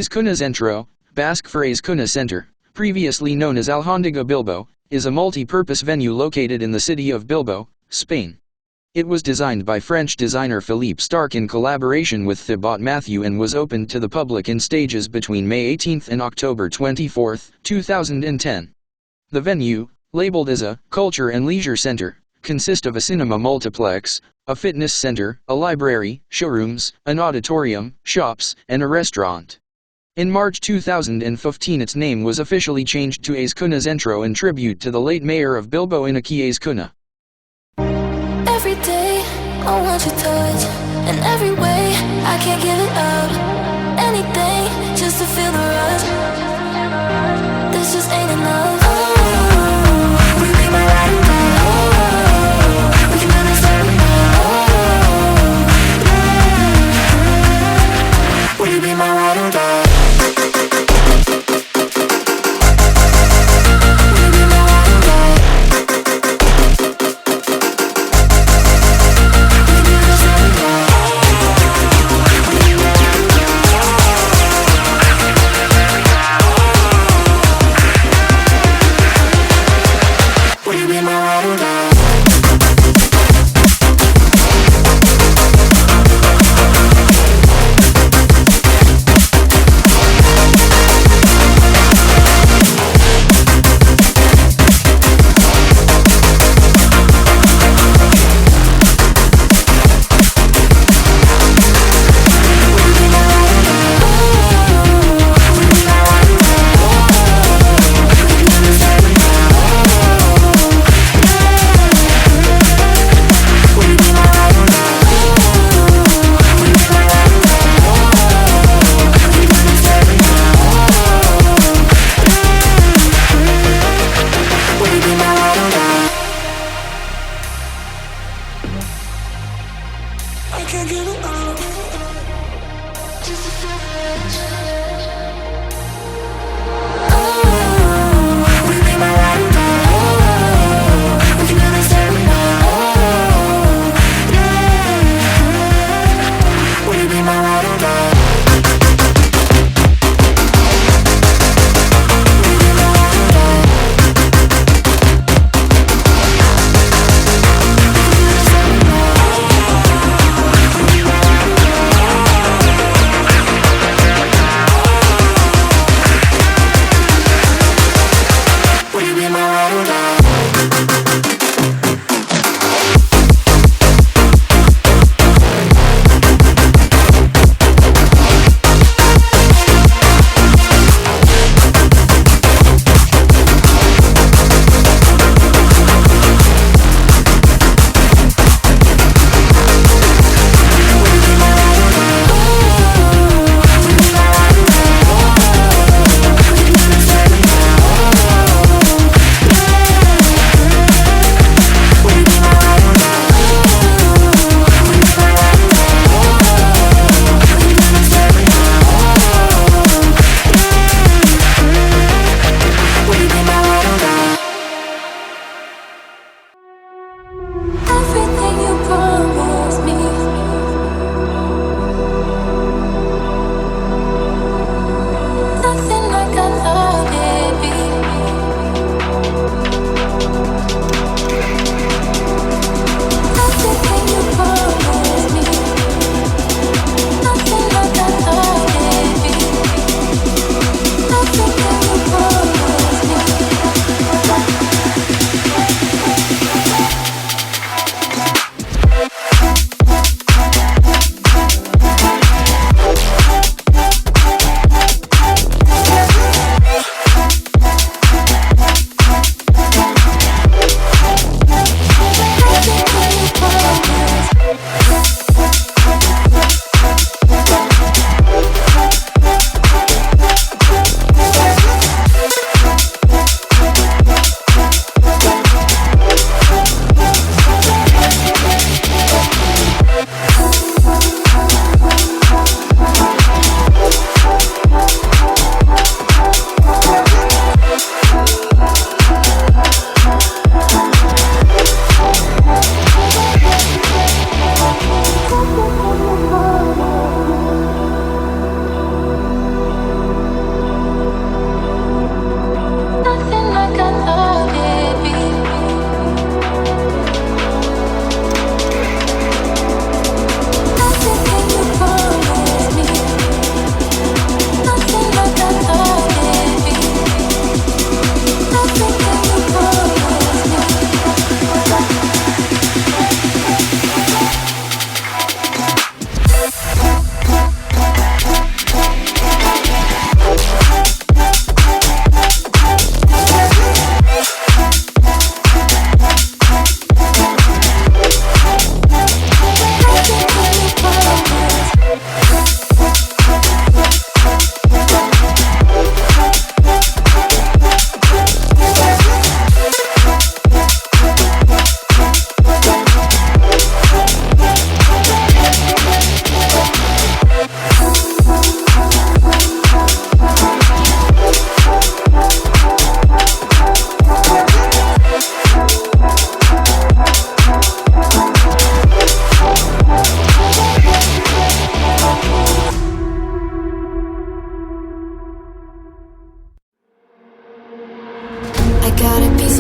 Azkuna Zentroa, Basque for Azkuna Center, previously known as Alhóndiga Bilbao, is a multi-purpose venue located in the city of Bilbao, Spain. It was designed by French designer Philippe Starck in collaboration with Thibaut Mathieu and was opened to the public in stages between May 18 and October 24, 2010. The venue, labeled as a culture and leisure center, consists of a cinema multiplex, a fitness center, a library, showrooms, an auditorium, shops, and a restaurant. In March 2015 its name was officially changed to Azkuna Zentroa in tribute to the late mayor of Bilbao Iñaki Azkuna. Every day, I want your touch, and every way, I can't give it up. Anything, just to feel the rush. This just ain't enough. Oh, will you be my ride or die? Oh, we can do this every night. Oh, will you be my ride or die?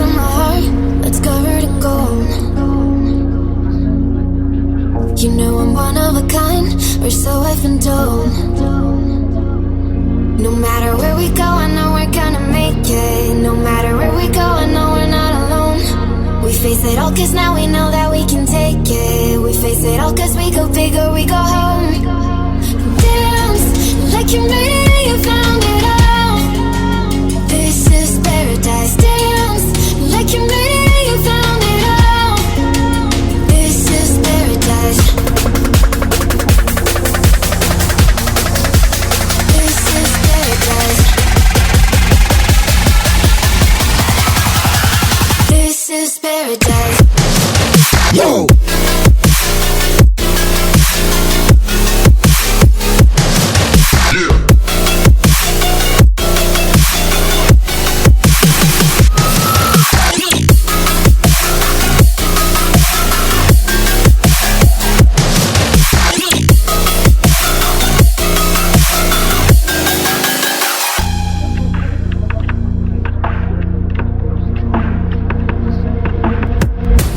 to my heart that's covered in gold. You know I'm one of a kind, or so I've been told. No matter where we go, I know we're gonna make it. No matter where we go, I know we're not alone. We face it all cause now we know that we can take it. We face it all cause we go big or we go home. Dance like you made it and you found it all. This is paradise. Dance like you made it and you found it all. This is paradise. This is paradise. This is paradise. Yo!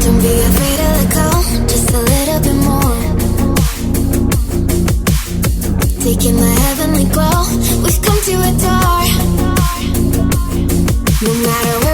Don't be afraid to let go, just a little bit more. Taking the heavenly glow, we've come to adore. No matter